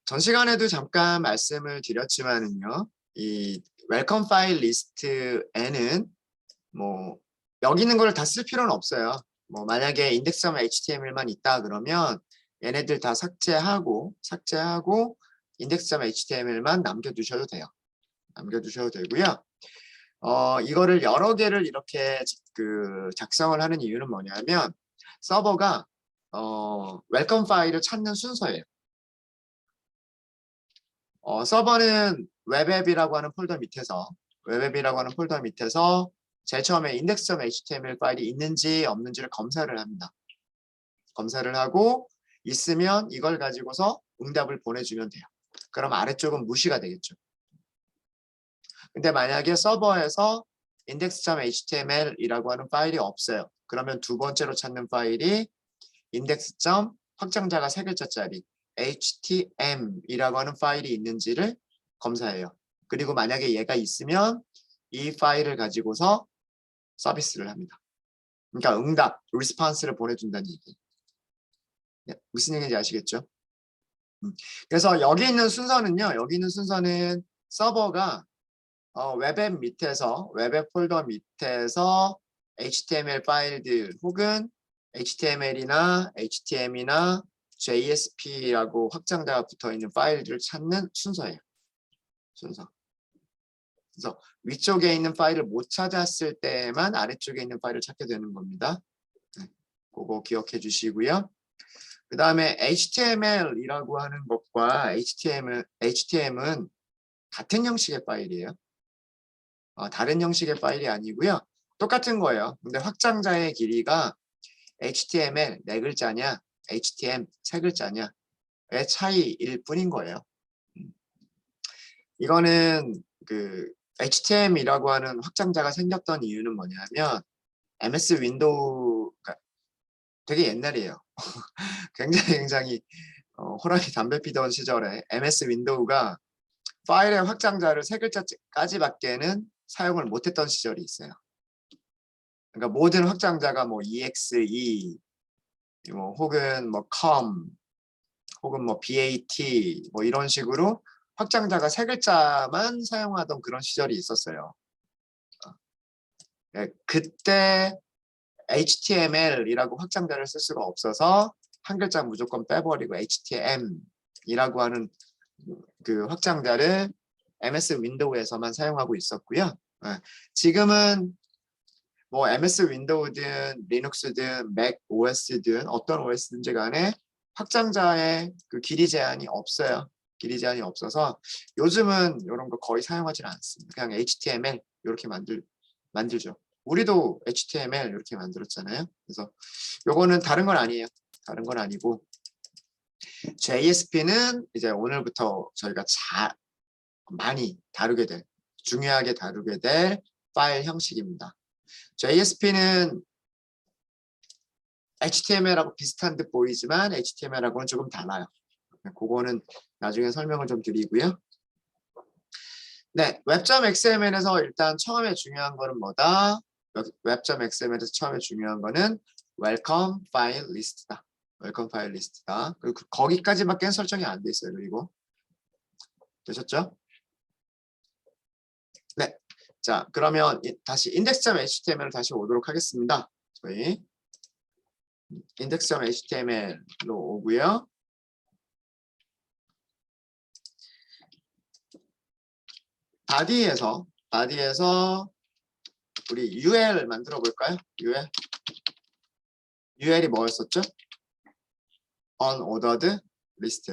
전 시간에도 잠깐 말씀을 드렸지만은요, 이 웰컴 파일 리스트에는 뭐 여기 있는 걸 다 쓸 필요는 없어요. 뭐 만약에 index.html만 있다 그러면 얘네들 다 삭제하고 index.html만 남겨두셔도 돼요. 남겨두셔도 되고요. 이거를 여러 개를 이렇게 작성을 하는 이유는 뭐냐면 서버가 웰컴 파일을 찾는 순서예요. 서버는 웹앱이라고 하는 폴더 밑에서 제일 처음에 index.html 파일이 있는지 없는지를 검사를 합니다. 검사를 하고 있으면 이걸 가지고서 응답을 보내주면 돼요. 그럼 아래쪽은 무시가 되겠죠. 근데 만약에 서버에서 index.html이라고 하는 파일이 없어요. 그러면 두 번째로 찾는 파일이 index. 확장자가 3글자짜리 htm이라고 하는 파일이 있는지를 검사해요. 그리고 만약에 얘가 있으면 이 파일을 가지고서 서비스를 합니다. 그러니까 응답, 리스폰스를 보내준다는 얘기. 네, 무슨 얘기인지 아시겠죠? 그래서 여기 있는 순서는요. 여기 있는 순서는 서버가 웹앱 폴더 밑에서 HTML 파일들 혹은 HTML이나 HTM이나 JSP라고 확장자가 붙어있는 파일들을 찾는 순서예요. 순서. 그래서 위쪽에 있는 파일을 못 찾았을 때만 아래쪽에 있는 파일을 찾게 되는 겁니다. 네, 그거 기억해 주시고요. 그 다음에 HTML이라고 하는 것과 HTM은 같은 형식의 파일이에요. 다른 형식의 파일이 아니고요. 똑같은 거예요. 근데 확장자의 길이가 HTML 4글자냐, HTM 3글자냐의 차이일 뿐인 거예요. 이거는 HTM이라고 하는 확장자가 생겼던 이유는 뭐냐면 MS 윈도우가 되게 옛날이에요. 굉장히 호랑이 담배 피던 시절에 MS 윈도우가 파일의 확장자를 3글자까지밖에는 사용을 못했던 시절이 있어요. 그러니까 모든 확장자가 뭐 exe, 뭐 혹은 뭐 com, 혹은 뭐 bat, 뭐 이런 식으로 확장자가 3글자만 사용하던 그런 시절이 있었어요. 그때 HTML이라고 확장자를 쓸 수가 없어서 한 글자 무조건 빼버리고 HTM이라고 하는 그 확장자를 MS 윈도우에서만 사용하고 있었고요. 지금은 뭐 MS 윈도우든 리눅스든 맥 OS든 어떤 OS든지 간에 확장자의 그 길이 제한이 없어요. 길이 제한이 없어서 요즘은 이런 거 거의 사용하지 않습니다. 그냥 HTML 이렇게 만들죠. 우리도 HTML 이렇게 만들었잖아요. 그래서 요거는 다른 건 아니에요. 다른 건 아니고 JSP는 이제 오늘부터 저희가 많이 중요하게 다루게 될 파일 형식입니다. JSP는 HTML하고 비슷한 듯 보이지만 HTML하고는 조금 달라요. 그거는 나중에 설명을 좀 드리고요. 네, 웹.xml에서 일단 처음에 중요한 거는 뭐다? 웹.xml에서 처음에 중요한 거는 웰컴 파일 리스트다. 웰컴 파일 리스트다. 그리고 거기까지밖에 설정이 안 돼 있어요. 그리고 되셨죠? 네. 자, 그러면 다시 index.html로 다시 오도록 하겠습니다. 저희 index.html로 오고요. 바디에서 우리 UL 만들어 볼까요? UL이 뭐였었죠? unordered list.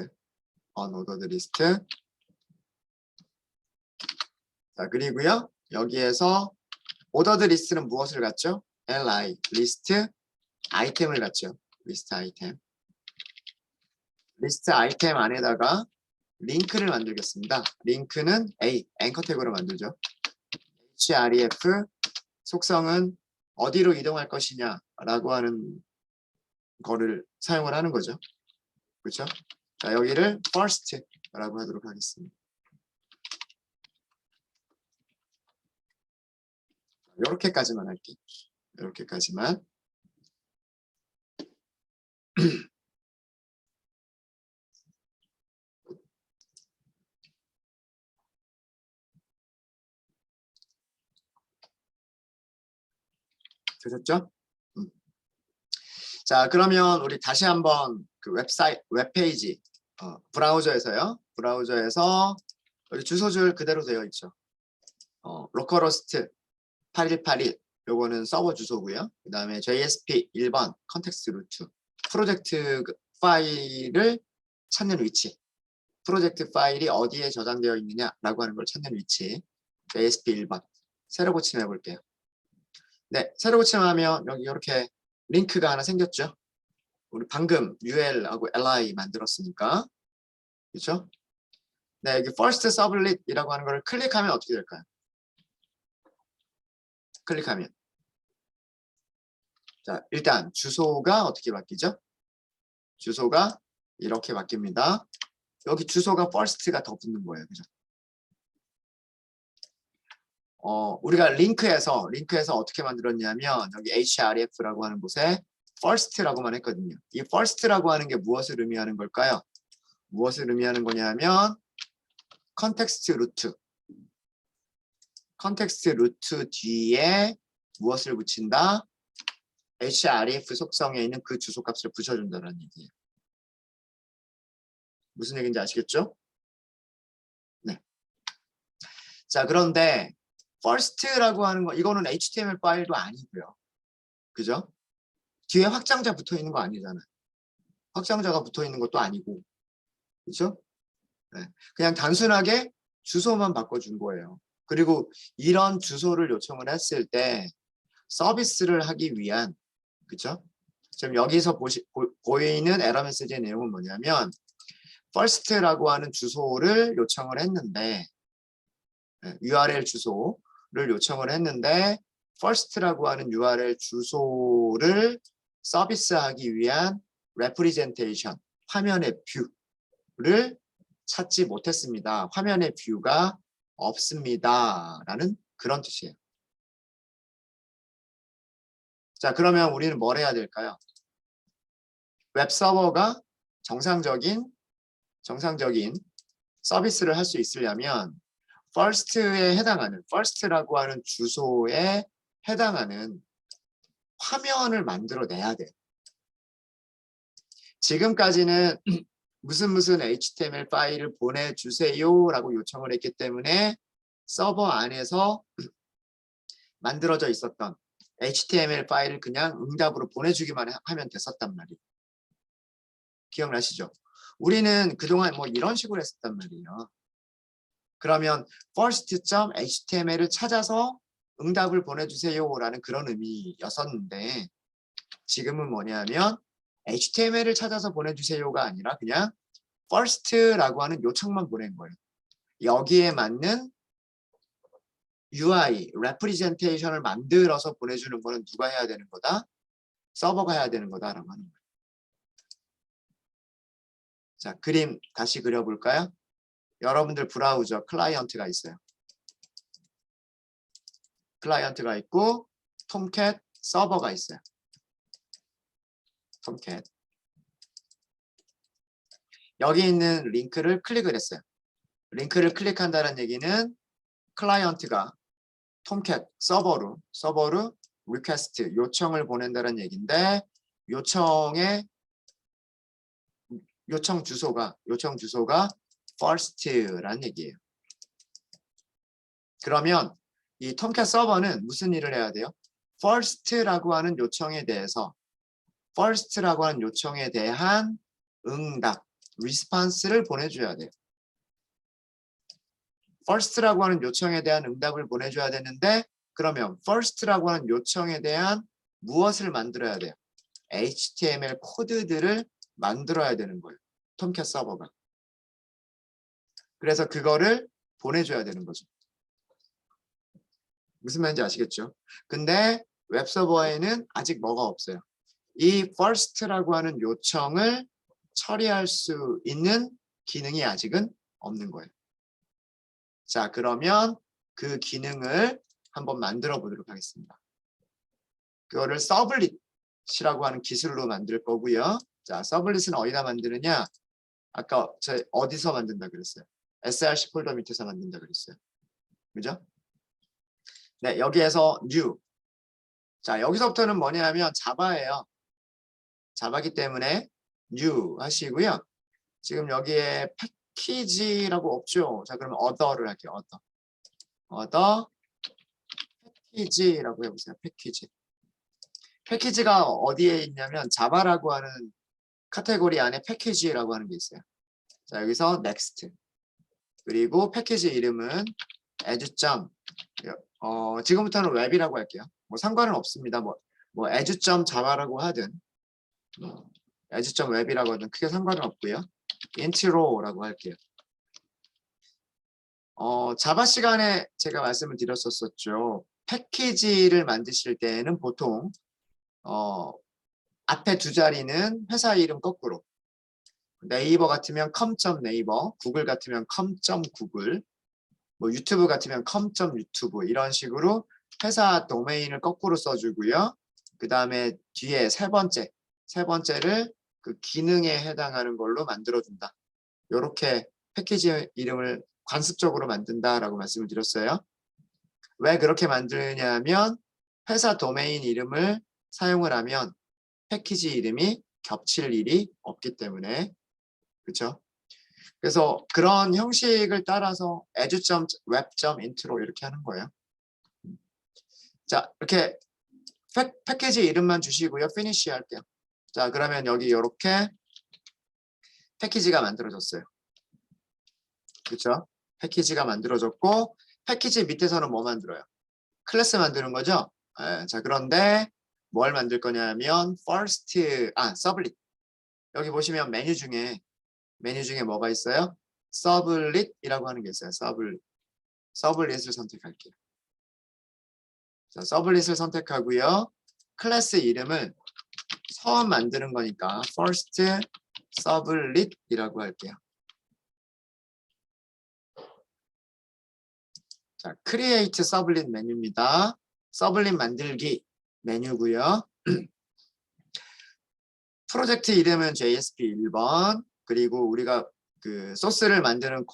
자, 그리고요. 여기에서 ordered list는 무엇을 갖죠? li list 아이템을 갖죠. 리스트 아이템 안에다가 링크를 만들겠습니다. 링크는 앵커 태그로 만들죠. href 속성은 어디로 이동할 것이냐라고 하는 거를 사용을 하는 거죠. 그렇죠? 자, 여기를 first라고 하도록 하겠습니다. 이렇게까지만 할게요. 이렇게까지만. 되셨죠? 자, 그러면 우리 다시 한번 그 웹페이지 브라우저에서요. 브라우저에서 여기 주소줄 그대로 되어 있죠. 로컬호스트 8181 요거는 서버 주소고요. 그 다음에 JSP 1번 컨텍스트 루트 프로젝트 파일을 찾는 위치, 프로젝트 파일이 어디에 저장되어 있느냐라고 하는 걸 찾는 위치, JSP 1번 새로 고침해 볼게요. 네, 새로 고침하면 여기 이렇게 링크가 하나 생겼죠. 우리 방금 UL하고 LI 만들었으니까, 그렇죠? 네, 여기 first sublet이라고 하는 걸 클릭하면 어떻게 될까요? 클릭하면 자, 일단 주소가 어떻게 바뀌죠? 주소가 이렇게 바뀝니다. 여기 주소가 first가 더 붙는 거예요. 그죠? 우리가 링크에서 어떻게 만들었냐면 여기 href라고 하는 곳에 first라고만 했거든요. 이 first라고 하는 게 무엇을 의미하는 걸까요? 무엇을 의미하는 거냐면 컨텍스트 루트 뒤에 무엇을 붙인다? href 속성에 있는 그 주소 값을 붙여준다는 얘기예요. 무슨 얘기인지 아시겠죠? 네. 자, 그런데 first라고 하는 거 이거는 HTML 파일도 아니고요. 그죠? 뒤에 확장자 붙어 있는 거 아니잖아요. 확장자가 붙어 있는 것도 아니고. 그죠? 네. 그냥 단순하게 주소만 바꿔준 거예요. 그리고 이런 주소를 요청을 했을 때 서비스를 하기 위한, 그죠? 지금 여기서 보이는 에러 메시지의 내용은 뭐냐면 first라고 하는 주소를 요청을 했는데 URL 주소를 요청을 했는데 first라고 하는 URL 주소를 서비스하기 위한 representation, 화면의 뷰를 찾지 못했습니다. 화면의 뷰가 없습니다. 라는 그런 뜻이에요. 자, 그러면 우리는 뭘 해야 될까요? 웹서버가 정상적인 서비스를 할 수 있으려면 first에 해당하는, first라고 하는 주소에 해당하는 화면을 만들어내야 돼요. 지금까지는 무슨 HTML 파일을 보내주세요 라고 요청을 했기 때문에 서버 안에서 만들어져 있었던 HTML 파일을 그냥 응답으로 보내주기만 하면 됐었단 말이에요. 기억나시죠? 우리는 그동안 뭐 이런 식으로 했었단 말이에요. 그러면 first.html을 찾아서 응답을 보내주세요 라는 그런 의미였었는데 지금은 뭐냐면 HTML을 찾아서 보내주세요가 아니라 그냥 first라고 하는 요청만 보낸 거예요. 여기에 맞는 UI, representation을 만들어서 보내주는 거는 누가 해야 되는 거다? 서버가 해야 되는 거다라고 하는 거예요. 자, 그림 다시 그려볼까요? 여러분들 브라우저 클라이언트가 있어요. 클라이언트가 있고 톰캣 서버가 있어요. 톰캣. 여기 있는 링크를 클릭을 했어요. 링크를 클릭한다는 얘기는 클라이언트가 톰캣 서버로 리퀘스트 요청을 보낸다는 얘기인데 요청 주소가 first라는 얘기예요. 그러면 이 톰캣 서버는 무슨 일을 해야 돼요? first라고 하는 요청에 대한 응답, 리스폰스를 보내줘야 돼요. first라고 하는 요청에 대한 응답을 보내줘야 되는데 그러면 first라고 하는 요청에 대한 무엇을 만들어야 돼요? HTML 코드들을 만들어야 되는 거예요. 톰캣 서버가. 그래서 그거를 보내줘야 되는 거죠. 무슨 말인지 아시겠죠? 근데 웹서버에는 아직 뭐가 없어요. 이 first라고 하는 요청을 처리할 수 있는 기능이 아직은 없는 거예요. 자, 그러면 그 기능을 한번 만들어 보도록 하겠습니다. 그거를 서블릿이라고 하는 기술로 만들 거고요. 자, 서블릿은 어디다 만드느냐? 아까 저 어디서 만든다 그랬어요? src 폴더 밑에서 만든다 그랬어요. 그죠? 네, 여기에서 new. 자, 여기서부터는 뭐냐면 자바예요. 자바기 때문에 new 하시고요. 지금 여기에 패키지라고 없죠. 자, 그러면 other를 할게요. other 패키지라고 해보세요. 패키지. 패키지가 어디에 있냐면 자바라고 하는 카테고리 안에 패키지라고 하는 게 있어요. 자, 여기서 next. 그리고 패키지 이름은 에듀점. 지금부터는 웹이라고 할게요. 뭐 상관은 없습니다. 뭐 에듀점 자바라고 하든 에듀점 웹이라고 하든 크게 상관은 없고요. 인트로라고 할게요. 자바 시간에 제가 말씀을 드렸었죠. 패키지를 만드실 때는 보통 앞에 두 자리는 회사 이름 거꾸로, 네이버 같으면 com.네이버, 구글 같으면 com.구글, 뭐 유튜브 같으면 com.유튜브 이런 식으로 회사 도메인을 거꾸로 써주고요. 그 다음에 뒤에 세 번째를 그 기능에 해당하는 걸로 만들어준다. 이렇게 패키지 이름을 관습적으로 만든다라고 말씀을 드렸어요. 왜 그렇게 만드냐면 회사 도메인 이름을 사용을 하면 패키지 이름이 겹칠 일이 없기 때문에. 그렇죠? 그래서 그런 형식을 따라서 edu.web.intro 이렇게 하는 거예요. 자, 이렇게 패키지 이름만 주시고요. finish 할게요. 자, 그러면 여기 이렇게 패키지가 만들어졌어요. 그렇죠? 패키지가 만들어졌고 패키지 밑에서는 뭐 만들어요? 클래스 만드는 거죠? 자, 그런데 뭘 만들 거냐면 서블릿. 여기 보시면 메뉴 중에 뭐가 있어요? 서블릿이라고 하는 게 있어요. 서블릿을 선택할게요. 자, 서블릿을 선택하고요. 클래스 이름은 처음 만드는 거니까 first 서블릿이라고 할게요. 자, create 서블릿 메뉴입니다. 서블릿 만들기 메뉴고요. 프로젝트 이름은 JSP 1번, 그리고 우리가 그 소스를 만드는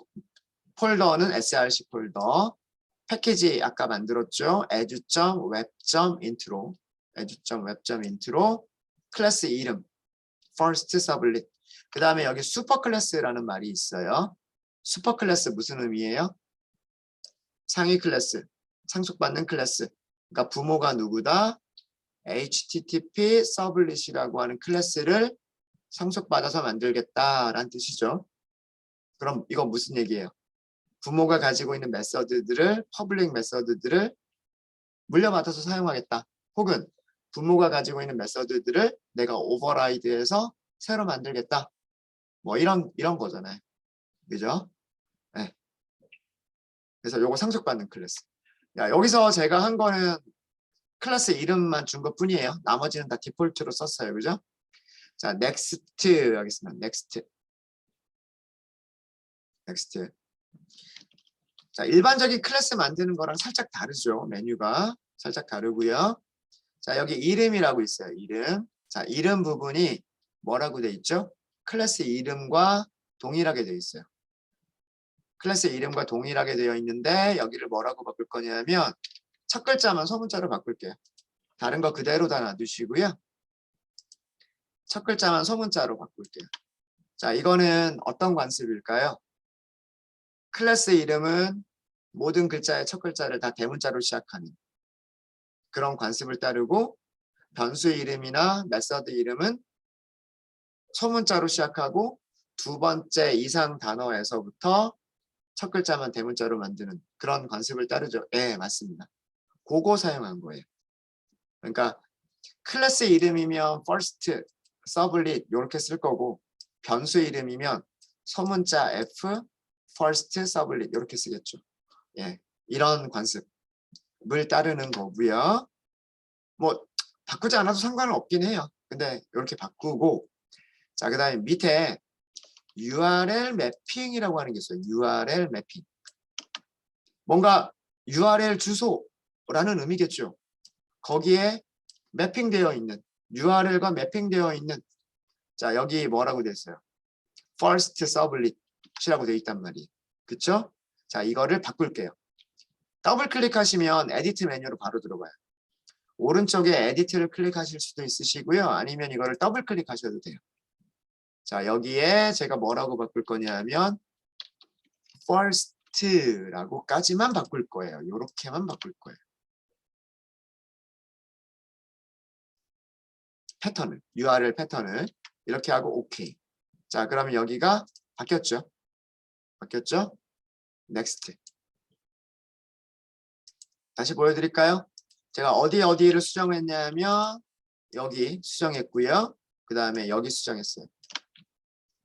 폴더는 src 폴더, 패키지 아까 만들었죠. edu.web.intro, edu.web.intro, 클래스 이름 first 서블릿. 그 다음에 여기 슈퍼 클래스라는 말이 있어요. 슈퍼 클래스 무슨 의미예요? 상위 클래스, 상속받는 클래스. 그러니까 부모가 누구다? HTTP 서블릿이라고 하는 클래스를 상속받아서 만들겠다라는 뜻이죠. 그럼 이건 무슨 얘기예요? 부모가 가지고 있는 메서드들을, 퍼블릭 메서드들을 물려받아서 사용하겠다. 혹은 부모가 가지고 있는 메서드들을 내가 오버라이드해서 새로 만들겠다. 뭐 이런 거잖아요. 그죠? 네. 그래서 요거 상속받는 클래스. 야, 여기서 제가 한 거는 클래스 이름만 준 것 뿐이에요. 나머지는 다 디폴트로 썼어요. 그죠? 자, next 하겠습니다. next. 자, 일반적인 클래스 만드는 거랑 살짝 다르죠. 메뉴가 살짝 다르고요. 자, 여기 이름이라고 있어요. 이름. 자, 이름 부분이 뭐라고 돼 있죠? 클래스 이름과 동일하게 돼 있어요. 클래스 이름과 동일하게 되어 있는데 여기를 뭐라고 바꿀 거냐면 첫 글자만 소문자로 바꿀게요. 다른 거 그대로 다 놔두시고요. 첫 글자만 소문자로 바꿀게요. 자, 이거는 어떤 관습일까요? 클래스 이름은 모든 글자의 첫 글자를 다 대문자로 시작하는 그런 관습을 따르고, 변수 이름이나 메서드 이름은 소문자로 시작하고 두 번째 이상 단어에서부터 첫 글자만 대문자로 만드는 그런 관습을 따르죠. 예, 맞습니다. 그거 사용한 거예요. 그러니까 클래스 이름이면 first, 서블릿 이렇게 쓸 거고, 변수 이름이면 소문자 F, first, 서블릿 이렇게 쓰겠죠. 예, 이런 관습을 따르는 거고요. 뭐 바꾸지 않아도 상관은 없긴 해요. 근데 이렇게 바꾸고, 자, 그 다음에 밑에 URL 매핑이라고 하는 게 있어요. URL 매핑. 뭔가 URL 주소라는 의미겠죠. 거기에 매핑되어 있는, URL과 매핑되어 있는, 자, 여기 뭐라고 되어 있어요? first sublet이라고 되어 있단 말이에요. 그쵸? 자, 이거를 바꿀게요. 더블 클릭하시면 에디트 메뉴로 바로 들어가요. 오른쪽에 에디트를 클릭하실 수도 있으시고요. 아니면 이거를 더블 클릭하셔도 돼요. 자, 여기에 제가 뭐라고 바꿀 거냐면 first라고까지만 바꿀 거예요. 이렇게만 바꿀 거예요. 패턴을, URL 패턴을 이렇게 하고 OK. 자, 그러면 여기가 바뀌었죠? 바뀌었죠? Next. 다시 보여드릴까요? 제가 어디를 수정했냐면 여기 수정했고요. 그 다음에 여기 수정했어요.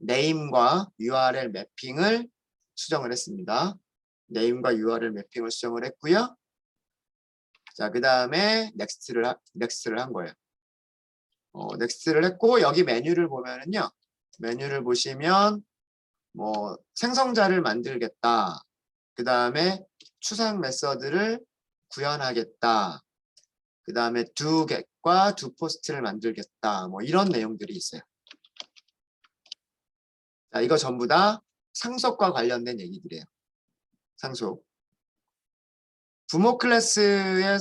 name과 URL 매핑을 수정을 했습니다. name과 URL 매핑을 수정을 했고요. 자, 그 다음에 next를 한 거예요. next를 했고 여기 메뉴를 보면은요. 메뉴를 보시면 뭐 생성자를 만들겠다. 그 다음에 추상 메서드를 구현하겠다. 그 다음에 do get과 do post를 만들겠다. 뭐 이런 내용들이 있어요. 자, 이거 전부 다 상속과 관련된 얘기들이에요. 상속. 부모 클래스의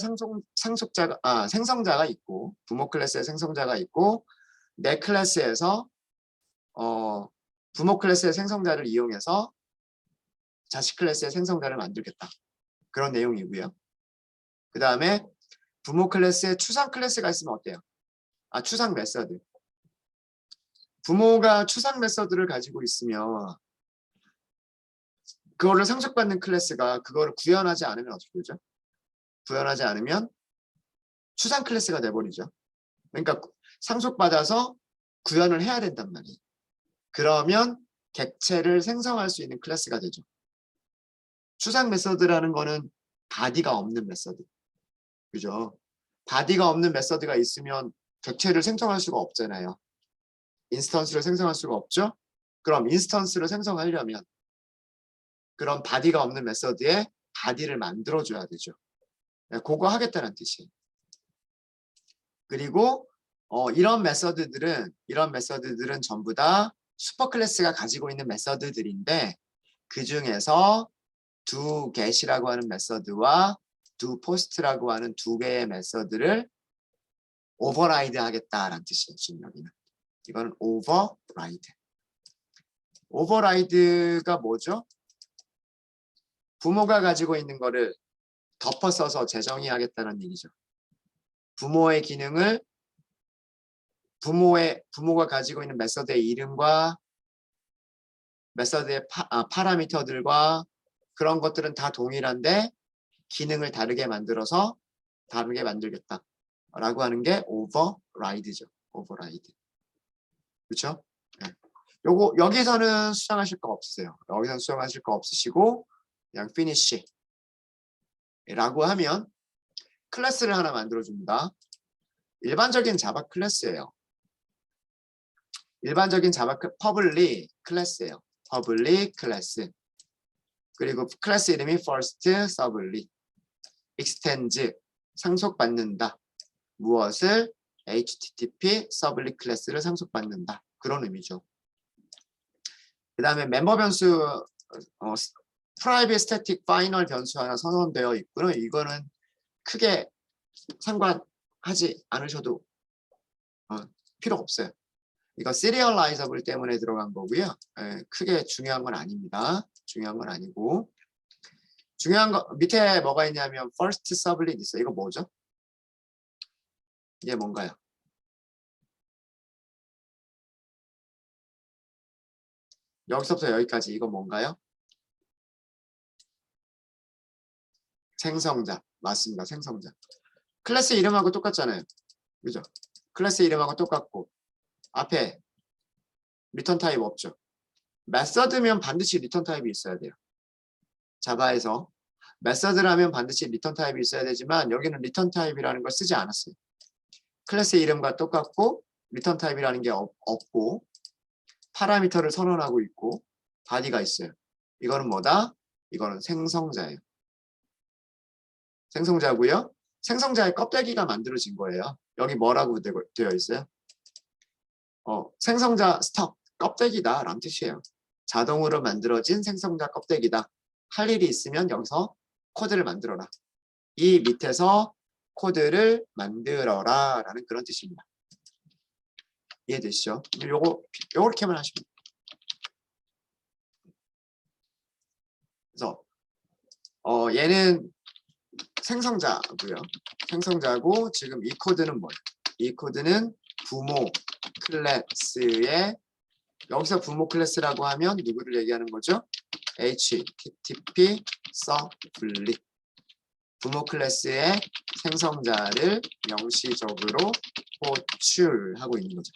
생성자가 있고, 부모 클래스의 생성자가 있고, 내 클래스에서 부모 클래스의 생성자를 이용해서 자식 클래스의 생성자를 만들겠다. 그런 내용이고요. 그 다음에 부모 클래스에 추상 클래스가 있으면 어때요? 추상 메서드. 부모가 추상 메서드를 가지고 있으면 그거를 상속받는 클래스가 그거를 구현하지 않으면 어떻게 되죠? 구현하지 않으면 추상 클래스가 돼버리죠. 그러니까 상속받아서 구현을 해야 된단 말이에요. 그러면 객체를 생성할 수 있는 클래스가 되죠. 추상 메서드라는 거는 바디가 없는 메서드. 그죠? 바디가 없는 메서드가 있으면 객체를 생성할 수가 없잖아요. 인스턴스를 생성할 수가 없죠? 그럼 인스턴스를 생성하려면 그런 바디가 없는 메서드에 바디를 만들어줘야 되죠. 그거 하겠다는 뜻이에요. 그리고 이런 메서드들은 전부 다 슈퍼클래스가 가지고 있는 메서드들인데 그 중에서 do get이라고 하는 메서드와 do post라고 하는 두 개의 메서드를 오버라이드 하겠다라는 뜻이에요. 지금 여기는. 이거는 오버라이드. 오버라이드가 뭐죠? 부모가 가지고 있는 거를 덮어 써서 재정의하겠다는 얘기죠. 부모의 기능을 부모가 가지고 있는 메서드의 이름과 메서드의 파라미터들과 그런 것들은 다 동일한데 기능을 다르게 만들어서 다르게 만들겠다 라고 하는 게 오버라이드죠. 오버라이드. 그렇죠? 네. 여기서는 수정하실 거 없으세요. 여기서는 수정하실 거 없으시고 그냥 finish 라고 하면 클래스를 하나 만들어줍니다. 일반적인 자바 클래스예요. 일반적인 자바 public 클래스예요. public 클래스. 그리고 클래스 이름이 first sublet. extends 상속받는다. 무엇을? HTTP sublet 클래스를 상속받는다. 그런 의미죠. 그 다음에 멤버 변수 private static final 변수 하나 선언되어 있고요. 이거는 크게 상관하지 않으셔도 필요 없어요. 이거 serializable 때문에 들어간 거고요. 크게 중요한 건 아닙니다. 중요한 건 아니고 중요한 거 밑에 뭐가 있냐면 first sublet 있어요. 이거 뭐죠? 이게 뭔가요? 여기서부터 여기까지 이거 뭔가요? 생성자. 맞습니다. 생성자. 클래스 이름하고 똑같잖아요. 그죠? 클래스 이름하고 똑같고 앞에 리턴 타입 없죠. 메서드면 반드시 리턴 타입이 있어야 돼요. 자바에서 메서드라면 반드시 리턴 타입이 있어야 되지만 여기는 리턴 타입이라는 걸 쓰지 않았어요. 클래스 이름과 똑같고 리턴 타입이라는 게 없고 파라미터를 선언하고 있고 바디가 있어요. 이거는 뭐다? 이거는 생성자예요. 생성자고요. 생성자의 껍데기가 만들어진 거예요. 여기 뭐라고 되어 있어요? 생성자 스톡 껍데기다 라는 뜻이에요. 자동으로 만들어진 생성자 껍데기다. 할 일이 있으면 여기서 코드를 만들어라. 이 밑에서 코드를 만들어라 라는 그런 뜻입니다. 이해되시죠? 요렇게만 하시면 돼요. 그래서 얘는 생성자고요. 생성자고 지금 이 코드는 뭐예요? 이 코드는 부모 클래스의 여기서 부모 클래스라고 하면 누구를 얘기하는 거죠? HTTP 서블릿 부모 클래스의 생성자를 명시적으로 호출하고 있는 거죠.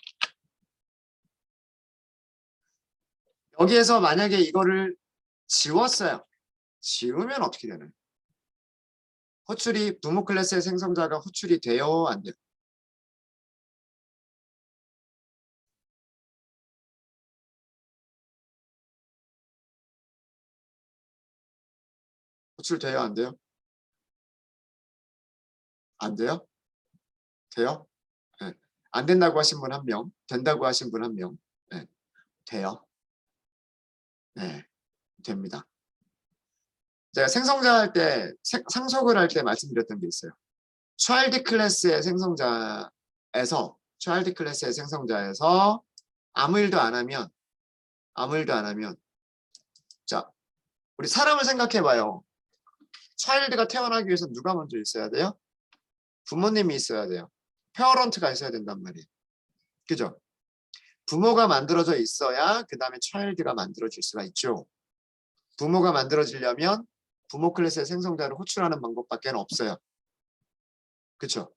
여기에서 만약에 이거를 지웠어요. 지우면 어떻게 되나요? 호출이 부모 클래스의 생성자가 호출이 돼요? 안 돼요? 호출돼요? 안 돼요? 안 돼요? 돼요? 네. 안 된다고 하신 분 한 명, 된다고 하신 분 한 명. 네. 돼요? 네. 됩니다. 제가 생성자 할 때, 상속을 할 때 말씀드렸던 게 있어요. child 클래스의 생성자에서 아무 일도 안 하면 자, 우리 사람을 생각해 봐요. child가 태어나기 위해서 누가 먼저 있어야 돼요? 부모님이 있어야 돼요. 페어런트가 있어야 된단 말이에요. 그죠? 부모가 만들어져 있어야 그 다음에 child가 만들어질 수가 있죠. 부모가 만들어지려면 부모 클래스의 생성자를 호출하는 방법밖에 없어요. 그쵸?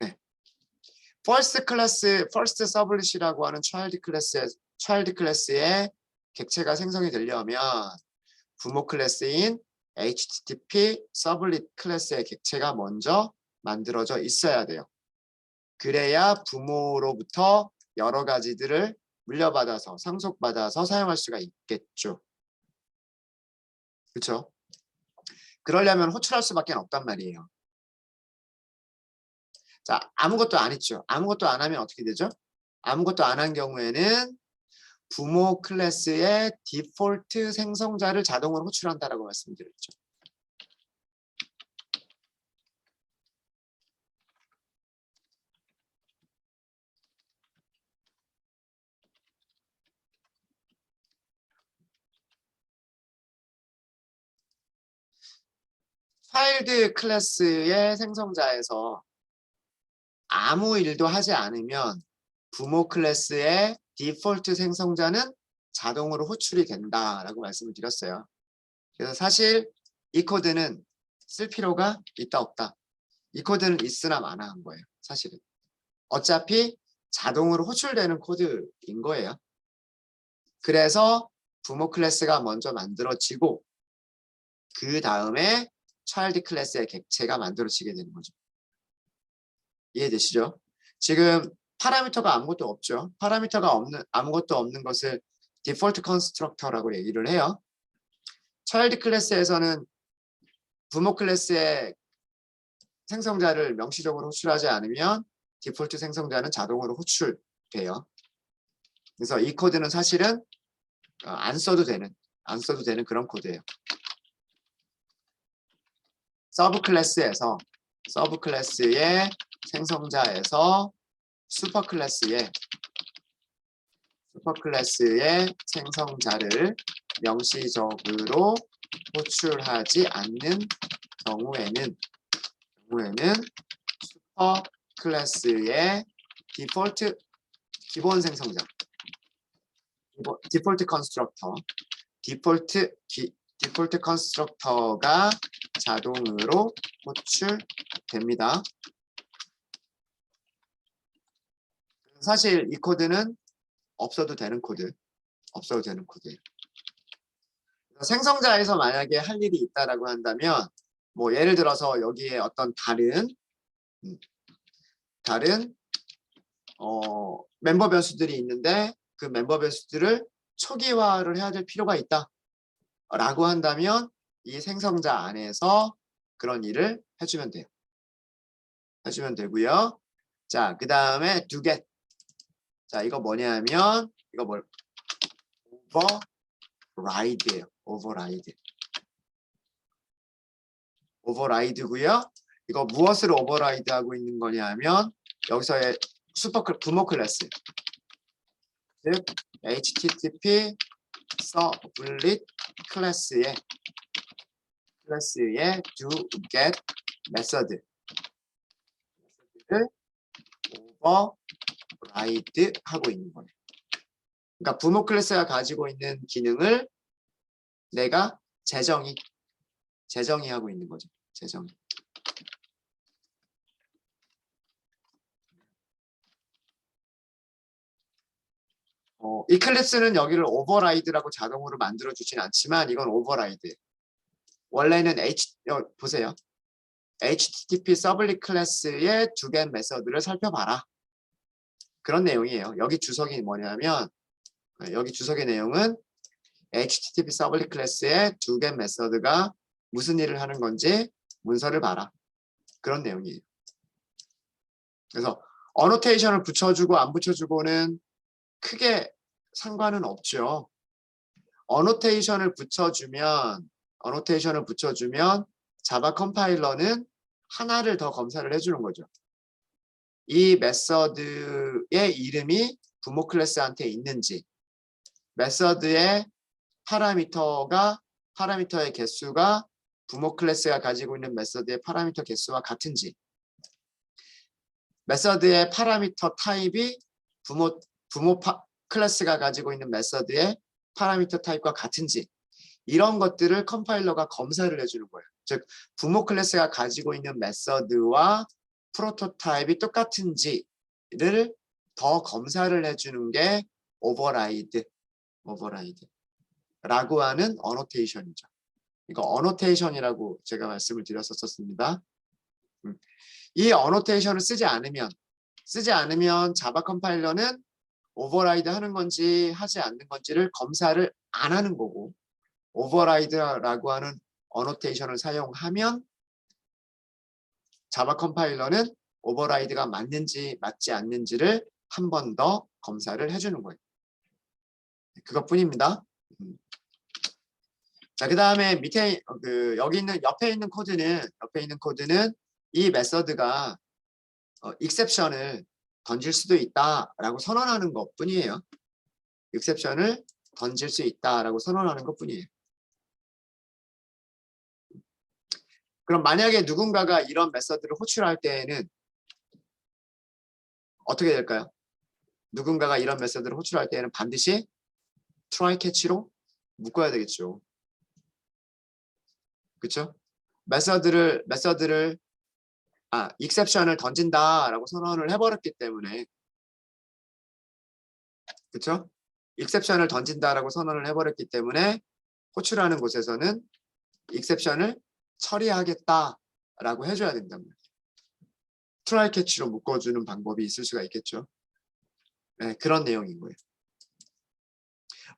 네. first 서블릿이라고 하는 child 클래스의 객체가 생성이 되려면 부모 클래스인 HTTP 서블릿 클래스의 객체가 먼저 만들어져 있어야 돼요. 그래야 부모로부터 여러 가지들을 물려받아서 상속받아서 사용할 수가 있겠죠. 그렇죠? 그러려면 호출할 수밖에 없단 말이에요. 자, 아무것도 안 했죠. 아무것도 안 하면 어떻게 되죠? 아무것도 안 한 경우에는 부모 클래스의 디폴트 생성자를 자동으로 호출한다라고 말씀드렸죠. 차일드 클래스의 생성자에서 아무 일도 하지 않으면 부모 클래스의 디폴트 생성자는 자동으로 호출이 된다라고 말씀을 드렸어요. 그래서 사실 이 코드는 쓸 필요가 있다 없다. 이 코드는 있으나 마나한 거예요. 사실은. 어차피 자동으로 호출되는 코드인 거예요. 그래서 부모 클래스가 먼저 만들어지고 그 다음에 차일드 클래스의 객체가 만들어지게 되는 거죠. 이해되시죠? 지금 파라미터가 아무것도 없죠. 아무것도 없는 것을 디폴트 컨스트럭터라고 얘기를 해요. 차일드 클래스에서는 부모 클래스의 생성자를 명시적으로 호출하지 않으면 디폴트 생성자는 자동으로 호출돼요. 그래서 이 코드는 사실은 안 써도 되는 그런 코드예요. 서브 클래스의 생성자에서 슈퍼 클래스의 생성자를 명시적으로 호출하지 않는 경우에는 슈퍼 클래스의 디폴트 기본 생성자 디폴트 컨스트럭터가 자동으로 호출됩니다. 사실 이 코드는 없어도 되는 코드예요. 생성자에서 만약에 할 일이 있다라고 한다면 뭐 예를 들어서 여기에 어떤 다른 멤버 변수들이 있는데 그 멤버 변수들을 초기화를 해야 될 필요가 있다 라고 한다면 이 생성자 안에서 그런 일을 해주면 돼요. 해주면 되고요. 자, 그 다음에 do get. 자, 이거 뭐냐면 이거 override예요. override. 오버라이드고요. 이거 무엇을 오버라이드하고 있는 거냐면 여기서의 부모 클래스, 즉 HTTP 서블릿 클래스의 do get 메서드를 오버라이드 하고 있는 거예요. 그러니까 부모 클래스가 가지고 있는 기능을 내가 재정의 하고 있는 거죠. 재정의. 이클립스는 여기를 오버라이드라고 자동으로 만들어 주진 않지만 이건 오버라이드. 원래는 보세요. HTTP 서블릿 클래스의 do get 메서드를 살펴봐라. 그런 내용이에요. 여기 주석이 뭐냐면 여기 주석의 내용은 HTTP 서블릿 클래스의 do get 메서드가 무슨 일을 하는 건지 문서를 봐라. 그런 내용이에요. 그래서 어노테이션을 붙여주고 안 붙여주고는 크게 상관은 없죠. 어노테이션을 붙여주면 자바 컴파일러는 하나를 더 검사를 해주는 거죠. 이 메서드의 이름이 부모 클래스한테 있는지, 메서드의 파라미터의 개수가 부모 클래스가 가지고 있는 메서드의 파라미터 개수와 같은지, 메서드의 파라미터 타입이 부모 클래스가 가지고 있는 메서드의 파라미터 타입과 같은지, 이런 것들을 컴파일러가 검사를 해주는 거예요. 즉 부모 클래스가 가지고 있는 메서드와 프로토타입이 똑같은지를 더 검사를 해주는 게 오버라이드라고 하는 어노테이션이죠. 이거 어노테이션이라고 제가 말씀을 드렸었습니다. 이 어노테이션을 쓰지 않으면 자바 컴파일러는 오버라이드 하는 건지 하지 않는 건지를 검사를 안 하는 거고, 오버라이드라고 하는 어노테이션을 사용하면 자바 컴파일러는 오버라이드가 맞는지 맞지 않는지를 한 번 더 검사를 해주는 거예요. 그것뿐입니다. 자, 그 다음에 밑에 옆에 있는 코드는 이 메서드가 익셉션을 던질 수도 있다라고 선언하는 것뿐이에요. 익셉션을 던질 수 있다라고 선언하는 것뿐이에요. 그럼 만약에 누군가가 이런 메서드를 호출할 때에는 어떻게 될까요? 누군가가 이런 메서드를 호출할 때에는 반드시 try catch로 묶어야 되겠죠. 그렇죠? exception을 던진다라고 선언을 해버렸기 때문에, 그렇죠? exception을 던진다라고 선언을 해버렸기 때문에 호출하는 곳에서는 exception을 처리하겠다라고 해줘야 된단 말이에요. try catch로 묶어주는 방법이 있을 수가 있겠죠. 네, 그런 내용인 거예요.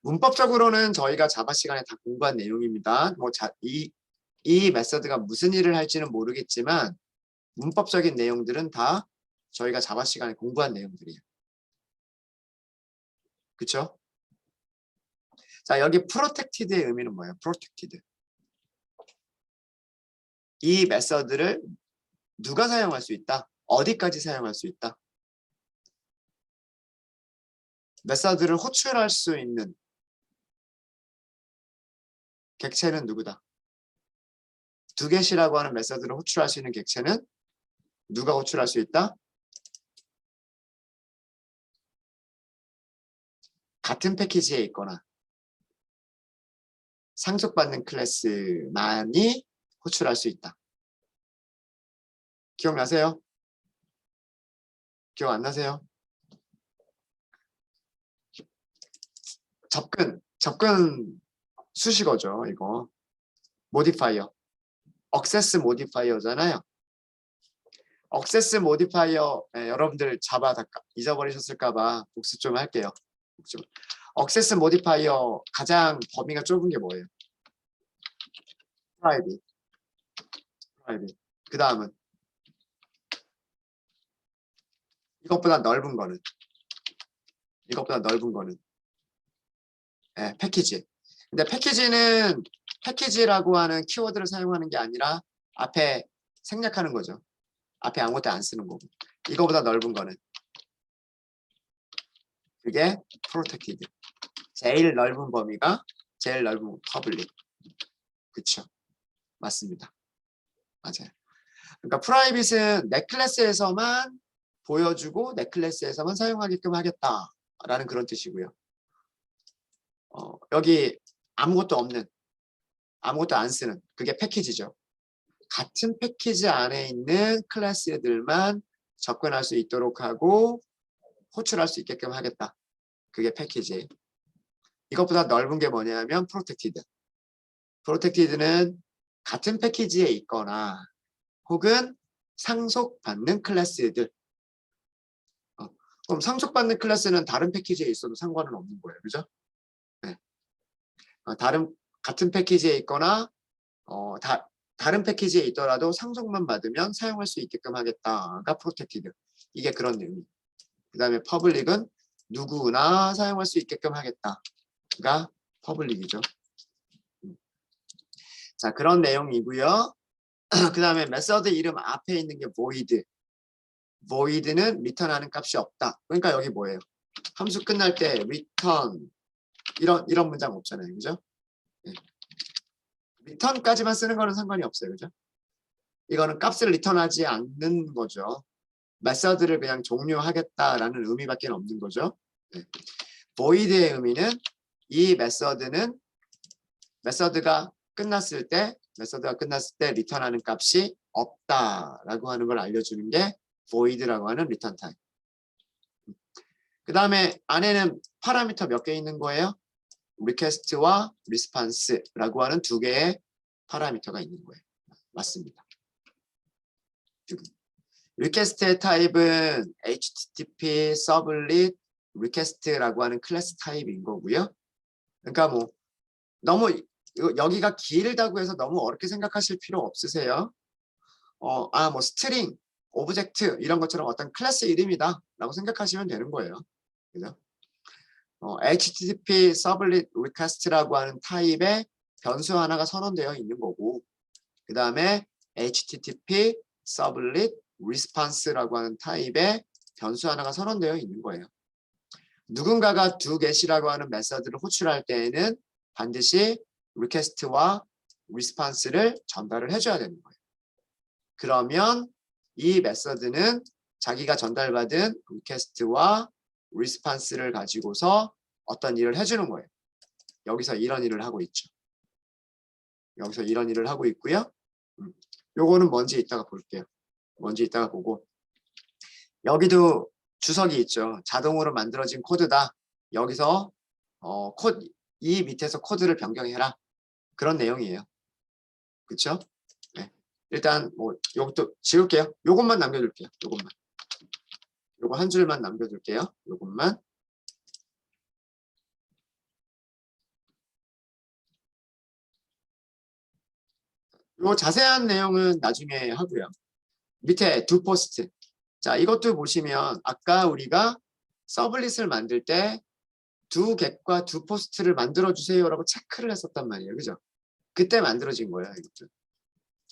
문법적으로는 저희가 자바 시간에 다 공부한 내용입니다. 이 메서드가 무슨 일을 할지는 모르겠지만 문법적인 내용들은 다 저희가 자바 시간에 공부한 내용들이에요. 그렇죠? 자, 여기 protected의 의미는 뭐예요? protected. 이 메서드를 누가 사용할 수 있다? 어디까지 사용할 수 있다? 메서드를 호출할 수 있는 객체는 누구다? 두겟이라고 하는 메서드를 호출할 수 있는 객체는 누가 호출할 수 있다? 같은 패키지에 있거나 상속받는 클래스만이 호출할 수 있다. 기억나세요? 기억 안 나세요? 접근 수식어죠, 이거. 모디파이어. 억세스 모디파이어잖아요. 억세스 모디파이어, 여러분들 자바 잊어버리셨을까봐 복습 좀 할게요. 억세스 모디파이어 가장 범위가 좁은 게 뭐예요? 프라이빗. 그 다음은 이것보다 넓은 거는 패키지. 근데 패키지라고 하는 키워드를 사용하는 게 아니라 앞에 생략하는 거죠. 앞에 아무것도 안 쓰는 거고. 이거보다 넓은 거는 그게 protected. 제일 넓은 범위가 제일 넓은 public. 그쵸? 맞습니다. 맞아요. 그러니까 프라이빗은 내 클래스에서만 보여주고 내 클래스에서만 사용하게끔 하겠다라는 그런 뜻이고요. 여기 아무것도 없는, 아무것도 안 쓰는 그게 패키지죠. 같은 패키지 안에 있는 클래스들만 접근할 수 있도록 하고 호출할 수 있게끔 하겠다. 그게 패키지. 이것보다 넓은 게 뭐냐면 프로텍티드. 프로텍티드는 같은 패키지에 있거나 혹은 상속받는 클래스들. 그럼 상속받는 클래스는 다른 패키지에 있어도 상관은 없는 거예요. 그죠? 네. 같은 패키지에 있거나 다른 패키지에 있더라도 상속만 받으면 사용할 수 있게끔 하겠다가 프로텍티드. 이게 그런 의미. 그 다음에 퍼블릭은 누구나 사용할 수 있게끔 하겠다가 퍼블릭이죠. 자, 그런 내용이고요. 그 다음에 메서드 이름 앞에 있는 게 void. void는 리턴하는 값이 없다. 그러니까 여기 뭐예요? 함수 끝날 때 return 이런 문장 없잖아요. 그죠? 네. return까지만 쓰는 거는 상관이 없어요. 그죠? 이거는 값을 리턴하지 않는 거죠. 메서드를 그냥 종료하겠다라는 의미밖에 없는 거죠. 네. void의 의미는 이 메서드가 끝났을 때 리턴하는 값이 없다라고 하는 걸 알려주는 게 void라고 하는 리턴 타입. 그 다음에 안에는 파라미터 몇 개 있는 거예요? request와 response라고 하는 두 개의 파라미터가 있는 거예요. 맞습니다. request의 타입은 http sublet request라고 하는 클래스 타입인 거고요. 그러니까 뭐 너무 여기가 길다고 해서 너무 어렵게 생각하실 필요 없으세요. 뭐 스트링, 오브젝트 이런 것처럼 어떤 클래스 이름이다 라고 생각하시면 되는 거예요. 그죠? http sublet request라고 하는 타입의 변수 하나가 선언되어 있는 거고 그 다음에 http sublet response라고 하는 타입의 변수 하나가 선언되어 있는 거예요. 누군가가 doget이라고 하는 메서드를 호출할 때에는 반드시 request와 response를 전달을 해줘야 되는 거예요. 그러면 이 메서드는 자기가 전달받은 request와 response를 가지고서 어떤 일을 해주는 거예요. 여기서 이런 일을 하고 있죠. 여기서 이런 일을 하고 있고요. 요거는 뭔지 이따가 볼게요. 뭔지 이따가 보고 여기도 주석이 있죠. 자동으로 만들어진 코드다. 여기서 이 밑에서 코드를 변경해라. 그런 내용이에요. 그렇죠? 네. 일단 뭐 요것도 지울게요. 요것만 남겨둘게요. 요것만. 요거 한 줄만 남겨둘게요. 요것만. 요 자세한 내용은 나중에 하고요. 밑에 두 포스트. 자, 이것도 보시면 아까 우리가 서블릿을 만들 때 두 겟과 두 포스트를 만들어 주세요라고 체크를 했었단 말이에요. 그죠? 그때 만들어진 거예요.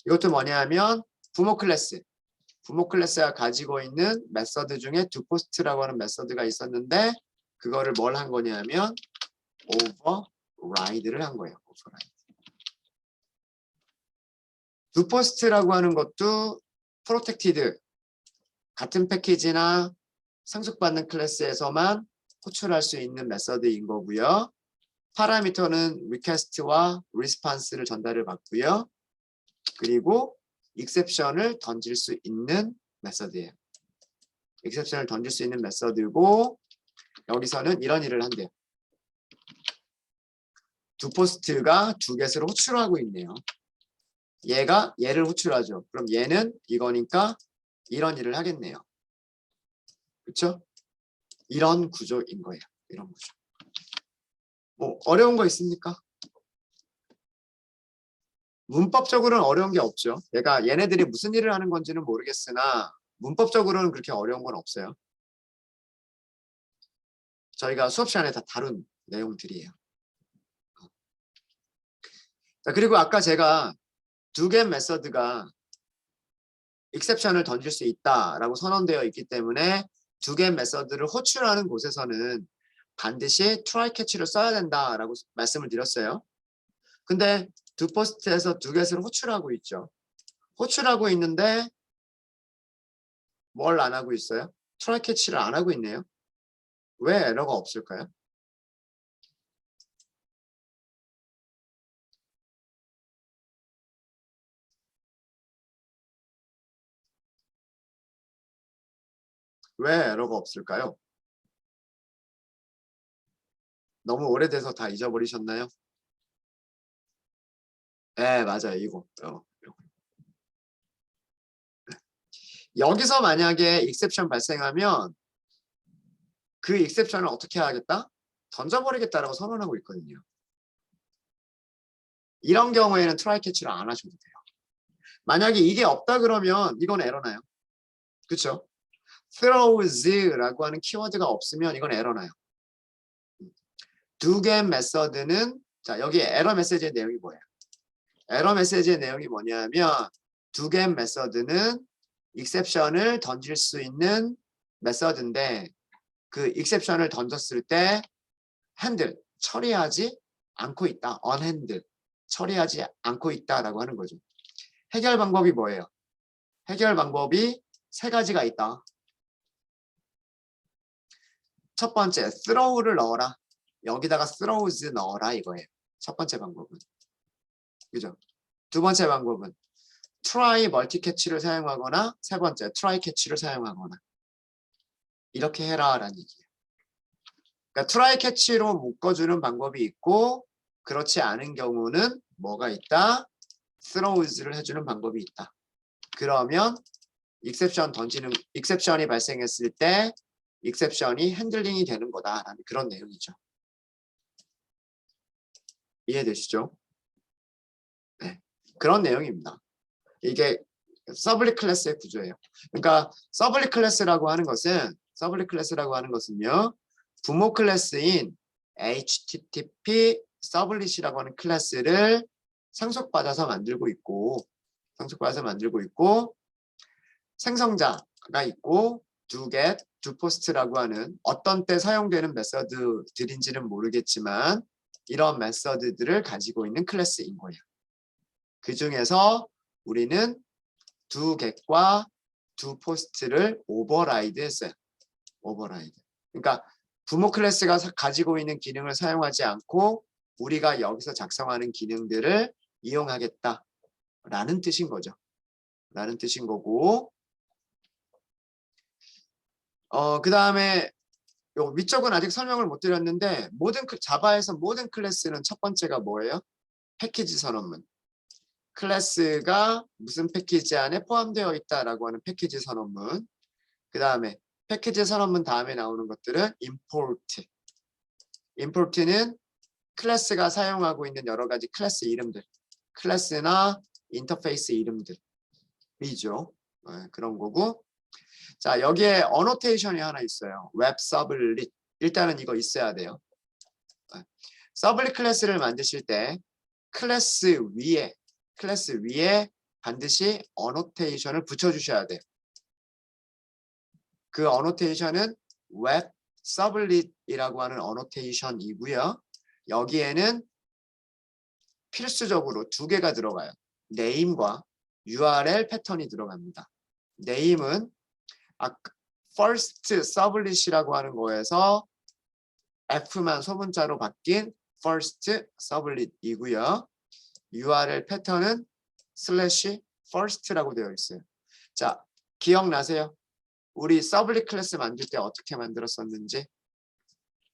이것도 뭐냐면 부모 클래스가 가지고 있는 메서드 중에 두 포스트라고 하는 메서드가 있었는데 그거를 뭘 한 거냐면 override를 한 거예요. override. 두 포스트라고 하는 것도 protected 같은 패키지나 상속받는 클래스에서만 호출할 수 있는 메서드인 거고요. 파라미터는 request와 response를 전달을 받고요. 그리고 exception을 던질 수 있는 메서드예요. exception을 던질 수 있는 메서드고 여기서는 이런 일을 한대요. 두 포스트가 두 겟을 호출하고 있네요. 얘를 호출하죠. 그럼 얘는 이거니까 이런 일을 하겠네요. 그렇죠? 이런 구조인 거예요. 이런 구조. 뭐 어려운 거 있습니까? 문법적으로는 어려운 게 없죠. 얘네들이 무슨 일을 하는 건지는 모르겠으나 문법적으로는 그렇게 어려운 건 없어요. 저희가 수업 시간에 다 다룬 내용들이에요. 자, 그리고 아까 제가 두 개 메서드가 익셉션을 던질 수 있다라고 선언되어 있기 때문에 두 개 메서드를 호출하는 곳에서는 반드시 try catch를 써야 된다라고 말씀을 드렸어요. 근데 doPost에서 두 개를 호출하고 있죠. 호출하고 있는데 뭘 안 하고 있어요? try catch를 안 하고 있네요. 왜 에러가 없을까요? 왜 에러가 없을까요? 너무 오래돼서 다 잊어버리셨나요? 네, 맞아요. 이거. 여기서 만약에 익셉션 발생하면 그 익셉션을 어떻게 하겠다? 던져버리겠다라고 선언하고 있거든요. 이런 경우에는 트라이 캐치를 안 하셔도 돼요. 만약에 이게 없다 그러면 이건 에러나요. 그렇죠? throws라고 하는 키워드가 없으면 이건 에러나요. 두 개 메서드는 자 여기 에러 메시지의 내용이 뭐예요? 에러 메시지의 내용이 뭐냐면 두 개 메서드는 익셉션을 던질 수 있는 메서드인데 그 익셉션을 던졌을 때 핸들 처리하지 않고 있다. unhandle 처리하지 않고 있다라고 하는 거죠. 해결 방법이 뭐예요? 해결 방법이 세 가지가 있다. 첫 번째, throw를 넣어라. 여기다가 throws 넣어라 이거예요. 첫 번째 방법은. 그죠? 두 번째 방법은 try multi-catch를 사용하거나 세 번째, try catch를 사용하거나 이렇게 해라라는 얘기예요. 그러니까 try catch로 묶어주는 방법이 있고 그렇지 않은 경우는 뭐가 있다? throws를 해주는 방법이 있다. 그러면 익셉션이 발생했을 때 익셉션이 핸들링이 되는 거다라는 그런 내용이죠. 이해되시죠? 네, 그런 내용입니다. 이게 서블릿 클래스의 구조예요. 그러니까 서블릿 클래스라고 하는 것은요. 부모 클래스인 HTTP 서블릿이라고 하는 클래스를 상속받아서 만들고 있고 생성자가 있고 doget, doPost라고 하는 어떤 때 사용되는 메서드들인지는 모르겠지만 이런 메서드들을 가지고 있는 클래스인 거예요. 그 중에서 우리는 doget과 doPost를 오버라이드 했어요. 오버라이드. 그러니까 부모 클래스가 가지고 있는 기능을 사용하지 않고 우리가 여기서 작성하는 기능들을 이용하겠다라는 뜻인 거죠. 라는 뜻인 거고 그 다음에 위쪽은 아직 설명을 못 드렸는데 자바에서 모든 클래스는 첫 번째가 뭐예요? 패키지 선언문. 클래스가 무슨 패키지 안에 포함되어 있다라고 하는 패키지 선언문. 그 다음에 패키지 선언문 다음에 나오는 것들은 import. import는 클래스가 사용하고 있는 여러 가지 클래스 이름들. 클래스나 인터페이스 이름들이죠. 그런 거고. 자, 여기에 어노테이션이 하나 있어요. 웹 서블릿. 일단은 이거 있어야 돼요. 서블릿 클래스를 만드실 때 클래스 위에 반드시 어노테이션을 붙여주셔야 돼요. 그 어노테이션은 웹 서블릿이라고 하는 어노테이션이고요. 여기에는 필수적으로 두 개가 들어가요. 네임과 URL 패턴이 들어갑니다. 네임은 first sublet이라고 하는 거에서 F만 소문자로 바뀐 first sublet이고요. URL 패턴은 /first라고 되어 있어요. 자, 기억나세요? 우리 서블릿 클래스 만들 때 어떻게 만들었었는지?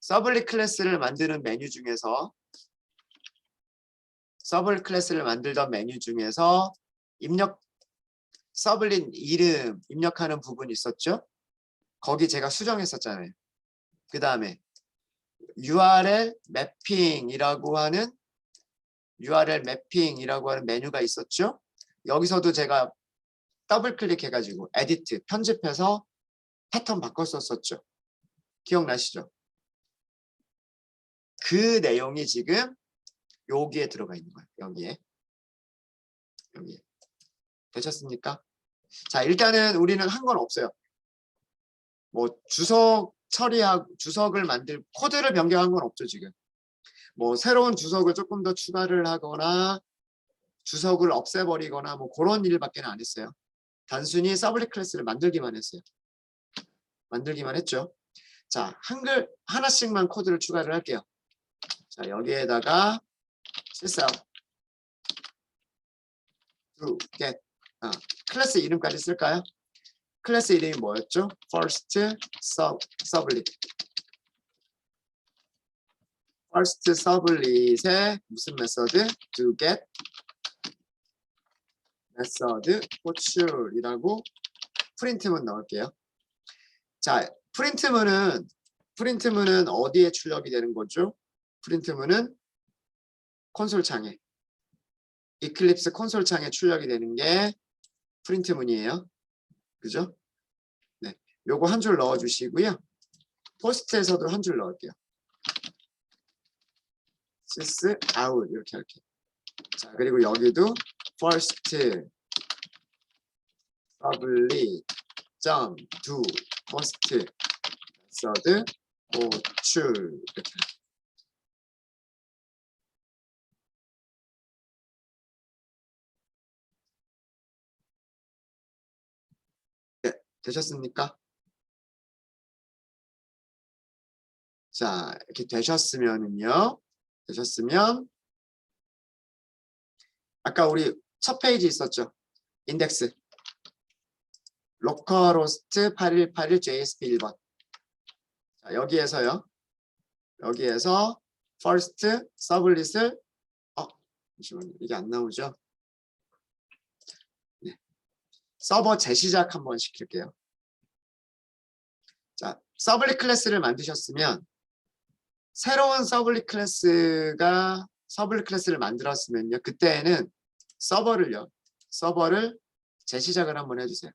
서블릿 클래스를 만드는 메뉴 중에서 서블릿 클래스를 만들던 메뉴 중에서 서블릿 이름 입력하는 부분이 있었죠? 거기 제가 수정했었잖아요. 그 다음에 URL 매핑이라고 하는 메뉴가 있었죠? 여기서도 제가 더블 클릭해가지고 에디트, 편집해서 패턴 바꿨었죠. 기억나시죠? 그 내용이 지금 여기에 들어가 있는 거예요. 여기에 여기 되셨습니까? 자, 일단은 우리는 한 건 없어요. 뭐 주석 처리하고 주석을 만들 코드를 변경한 건 없죠 지금. 뭐 새로운 주석을 조금 더 추가를 하거나 주석을 없애버리거나 뭐 그런 일밖에 안 했어요. 단순히 서블릿 클래스를 만들기만 했어요. 만들기만 했죠. 자, 한글 하나씩만 코드를 추가를 할게요. 자, 여기에다가 실사업 to get 클래스 이름까지 쓸까요? 클래스 이름이 뭐였죠? first sublet. first sublet의 무슨 메서드? to get 메서드 호출이라고 프린트문 넣을게요. 자, 프린트문은 어디에 출력이 되는 거죠? 프린트문은 콘솔 창에, 이클립스 콘솔 창에 출력이 되는 게 프린트문이에요. 그죠? 네, 요거 한 줄 넣어 주시고요. 포스트에서도 한 줄 넣을게요. sys out 이렇게 할게요. 자, 그리고 여기도 first sublet do post method 호출 이렇게. 네, 되셨습니까? 자, 이렇게 되셨으면 아까 우리 첫 페이지 있었죠? 인덱스 localhost 8181 JSP 1번. 자, 여기에서 first sublet을 잠시만요. 이게 안 나오죠? 네. 서버 재시작 한번 시킬게요. 자, 서블릿 클래스를 만드셨으면 새로운 서블릿 클래스를 만들었으면요. 그때에는 서버를 재시작을 한번 해주세요.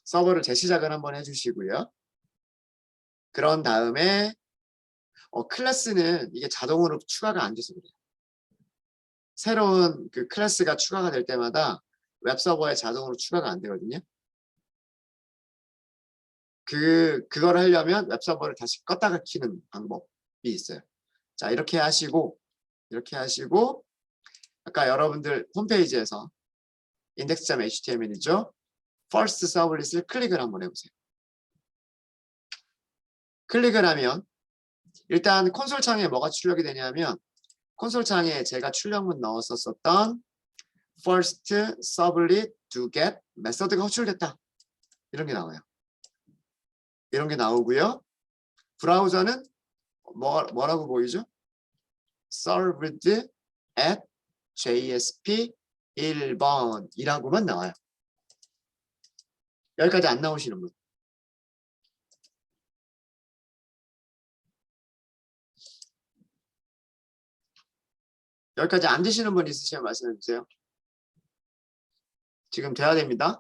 서버를 재시작을 한번 해주시고요. 그런 다음에 클래스는 이게 자동으로 추가가 안 돼서 그래요. 새로운 그 클래스가 추가가 될 때마다 웹서버에 자동으로 추가가 안 되거든요. 그걸 하려면 웹서버를 다시 껐다가 키는 방법이 있어요. 자, 이렇게 하시고 아까 여러분들 홈페이지에서 index.html이죠. first sublet을 클릭을 한번 해보세요. 클릭을 하면 일단 콘솔 창에 뭐가 출력이 되냐면 콘솔 창에 제가 출력문 넣었었던 first sublet to get 메서드가 호출됐다. 이런 게 나와요. 이런 게 나오고요. 브라우저는 뭐라고 보이죠? served at JSP 1번이라고만 나와요. 여기까지 안 나오시는 분. 여기까지 안 되시는 분 있으시면 말씀해 주세요. 지금 돼야 됩니다.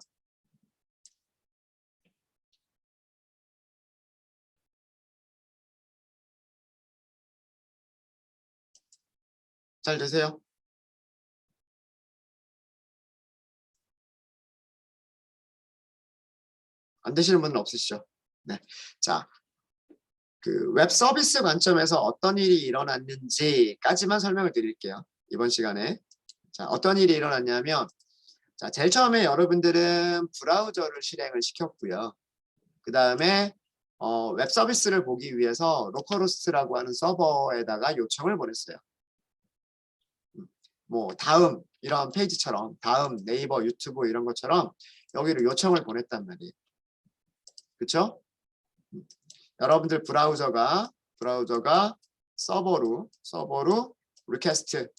잘 되세요? 안 되시는 분은 없으시죠? 네. 자, 그 웹 서비스 관점에서 어떤 일이 일어났는지까지만 설명을 드릴게요. 이번 시간에. 자, 어떤 일이 일어났냐면, 자, 제일 처음에 여러분들은 브라우저를 실행을 시켰고요. 그 다음에 웹 서비스를 보기 위해서 로컬호스트라고 하는 서버에다가 요청을 보냈어요. 뭐 다음 이런 페이지처럼 다음 네이버, 유튜브 이런 것처럼 여기로 요청을 보냈단 말이에요. 그렇죠? 여러분들 브라우저가 서버로 리퀘스트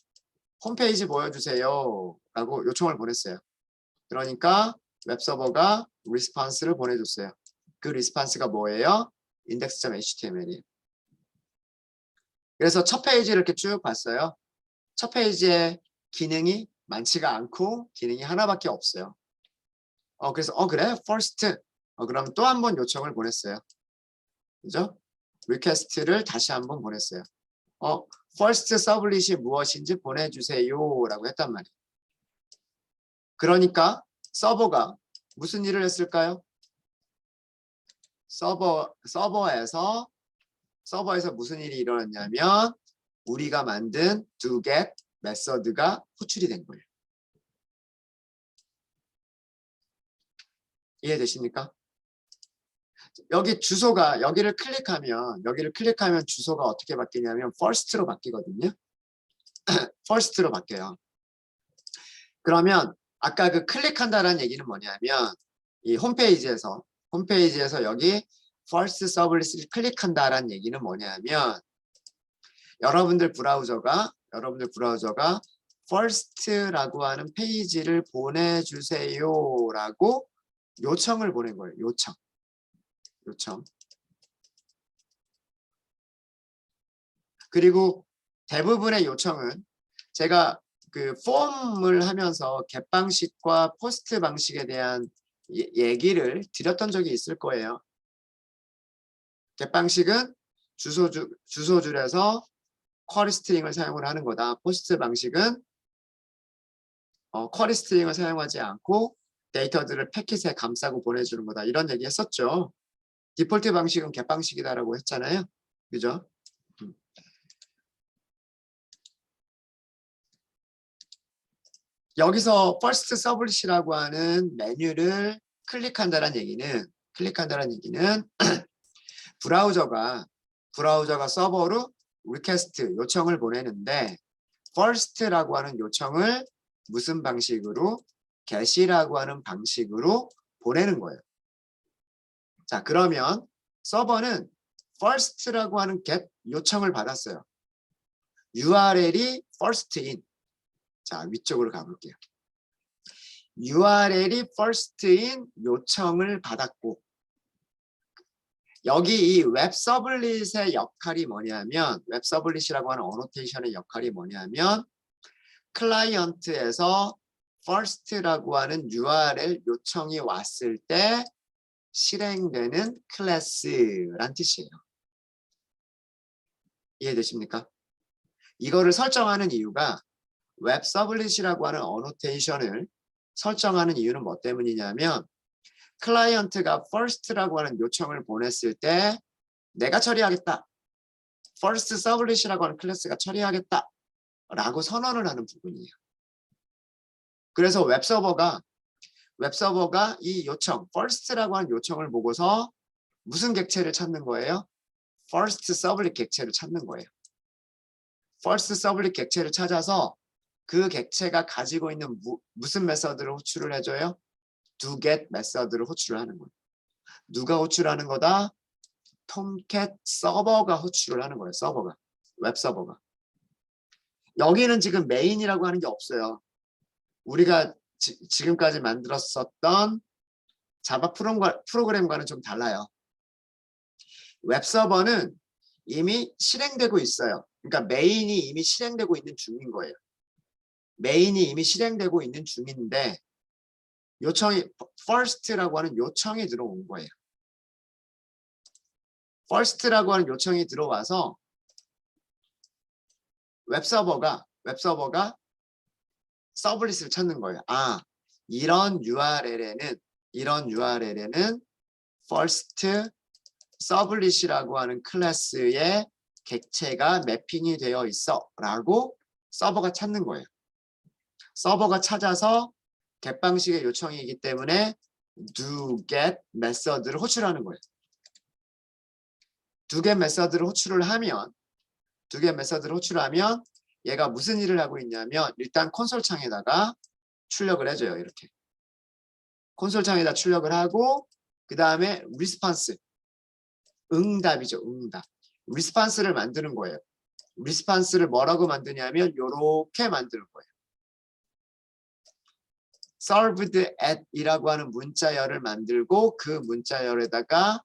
홈페이지 보여주세요 라고 요청을 보냈어요. 그러니까 웹서버가 리스폰스를 보내줬어요. 그 리스폰스가 뭐예요? index.html이에요. 그래서 첫 페이지를 이렇게 쭉 봤어요. 첫 페이지에 기능이 많지가 않고 기능이 하나밖에 없어요. 그래서 그래? first. 그럼 또 한 번 요청을 보냈어요. 그죠? 리퀘스트를 다시 한번 보냈어요. first 서블릿이 무엇인지 보내주세요라고 했단 말이에요. 그러니까 서버가 무슨 일을 했을까요? 서버에서 무슨 일이 일어났냐면 우리가 만든 doGet 메서드가 호출이 된 거예요. 이해되십니까? 여기 주소가 여기를 클릭하면 주소가 어떻게 바뀌냐면 first로 바뀌거든요. first로 바뀌어요. 그러면 아까 그 클릭한다라는 얘기는 뭐냐면 이 홈페이지에서 여기 first 서블릿을 클릭한다라는 얘기는 뭐냐면 여러분들 브라우저가 first라고 하는 페이지를 보내주세요라고 요청을 보낸 거예요. 요청. 그리고 대부분의 요청은 제가 그 폼을 하면서 get 방식과 포스트 방식에 대한 얘기를 드렸던 적이 있을 거예요. get 방식은 주소줄에서 쿼리 스트링을 사용을 하는 거다. 포스트 방식은 쿼리 스트링을 사용하지 않고 데이터들을 패킷에 감싸고 보내주는 거다. 이런 얘기 했었죠. 디폴트 방식은 get 방식이다라고 했잖아요. 그죠? 여기서 first 서블릿이라고 하는 메뉴를 클릭한다는 얘기는 브라우저가 서버로 리퀘스트 요청을 보내는데 first라고 하는 요청을 무슨 방식으로 get이라고 하는 방식으로 보내는 거예요. 자, 그러면 서버는 first라고 하는 get 요청을 받았어요. URL이 first in. 자, 위쪽으로 가볼게요. URL이 first in 요청을 받았고 여기 이 웹 서블릿의 역할이 뭐냐면 웹 서블릿이라고 하는 어노테이션의 역할이 뭐냐면 클라이언트에서 first라고 하는 URL 요청이 왔을 때 실행되는 클래스란 뜻이에요. 이해되십니까? 이거를 설정하는 이유가 웹 서블릿이라고 하는 어노테이션을 설정하는 이유는 뭐 때문이냐면 클라이언트가 first라고 하는 요청을 보냈을 때 내가 처리하겠다. first 서블릿이라고 하는 클래스가 처리하겠다. 라고 선언을 하는 부분이에요. 그래서 웹서버가 이 요청, first라고 하는 요청을 보고서 무슨 객체를 찾는 거예요? first 서블릿 객체를 찾는 거예요. first 서블릿 객체를 찾아서 그 객체가 가지고 있는 무슨 메서드를 호출을 해줘요? doGet 메서드를 호출을 하는 거예요. 누가 호출하는 거다? 톰캣 서버가 호출을 하는 거예요. 서버가. 웹 서버가. 여기는 지금 메인이라고 하는 게 없어요. 우리가 지금까지 만들었었던 자바 프로그램과는 좀 달라요. 웹 서버는 이미 실행되고 있어요. 그러니까 메인이 이미 실행되고 있는 중인 거예요. 메인이 이미 실행되고 있는 중인데 요청이 first라고 하는 요청이 들어온 거예요. first라고 하는 요청이 들어와서 웹서버가 서블릿을 찾는 거예요. 아, 이런 URL에는 first 서블릿이라고 하는 클래스의 객체가 매핑이 되어 있어 라고 서버가 찾는 거예요. 서버가 찾아서 get 방식의 요청이기 때문에 doGet 메서드를 호출하는 거예요. doGet 메서드를 호출하면 얘가 무슨 일을 하고 있냐면 일단 콘솔 창에다가 출력을 해줘요. 이렇게 콘솔 창에다 출력을 하고 그 다음에 리스폰스 응답이죠. 응답. 리스폰스를 만드는 거예요. 리스폰스를 뭐라고 만드냐면 이렇게 만드는 거예요. served at 이라고 하는 문자열을 만들고 그 문자열에다가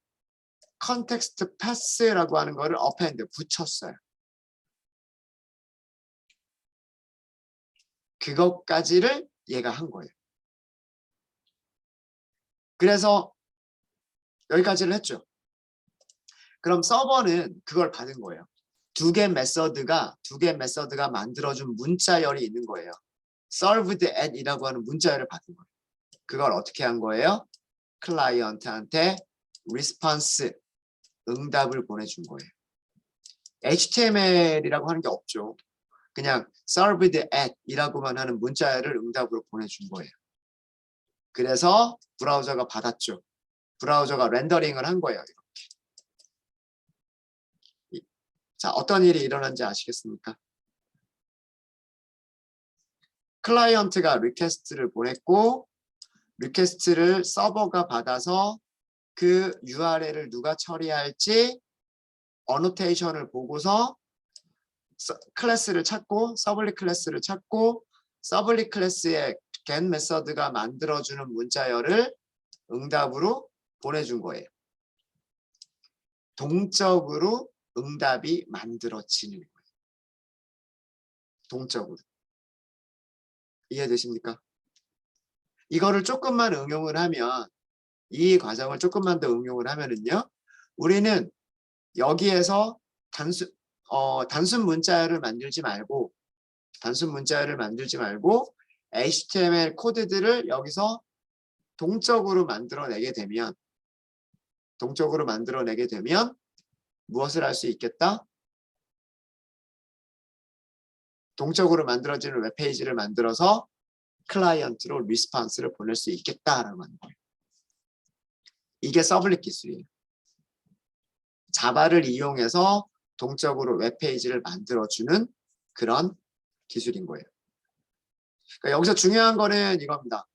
context pass라고 하는 거를 append 붙였어요. 그것까지를 얘가 한 거예요. 그래서 여기까지를 했죠. 그럼 서버는 그걸 받은 거예요. 두 개 메서드가 만들어준 문자열이 있는 거예요. served at이라고 하는 문자열을 받은 거예요. 그걸 어떻게 한 거예요? 클라이언트한테 response, 응답을 보내준 거예요. HTML이라고 하는 게 없죠. 그냥 served at 이라고만 하는 문자열을 응답으로 보내준 거예요. 그래서 브라우저가 받았죠. 브라우저가 렌더링을 한 거예요. 이렇게. 자, 어떤 일이 일어난지 아시겠습니까? 클라이언트가 리퀘스트를 보냈고 리퀘스트를 서버가 받아서 그 URL을 누가 처리할지 어노테이션을 보고서 클래스를 찾고 서블릿 클래스를 찾고 서블릿 클래스의 get 메서드가 만들어주는 문자열을 응답으로 보내준 거예요. 동적으로 응답이 만들어지는 거예요. 동적으로. 이해되십니까? 이거를 조금만 응용을 하면 이 과정을 조금만 더 응용을 하면은요. 우리는 여기에서 단순 문자열을 만들지 말고 HTML 코드들을 여기서 동적으로 만들어내게 되면 무엇을 할 수 있겠다? 동적으로 만들어지는 웹페이지를 만들어서 클라이언트로 리스폰스를 보낼 수 있겠다라고 하는 거예요. 이게 서블릿 기술이에요. 자바를 이용해서 동적으로 웹페이지를 만들어주는 그런 기술인 거예요. 그러니까 여기서 중요한 거는 이겁니다.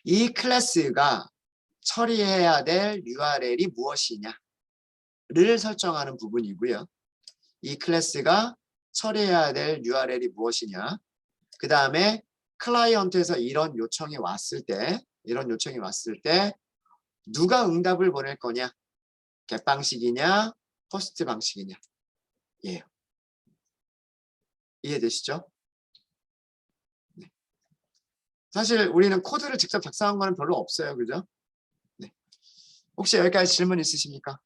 이 클래스가 처리해야 될 URL이 무엇이냐를 설정하는 부분이고요. 이 클래스가 처리해야 될 URL이 무엇이냐. 그 다음에 클라이언트에서 이런 요청이 왔을 때 누가 응답을 보낼 거냐. get 방식이냐, 포스트 방식이냐. 예. 이해되시죠? 네. 사실 우리는 코드를 직접 작성한 거는 별로 없어요. 그죠? 네. 혹시 여기까지 질문 있으십니까?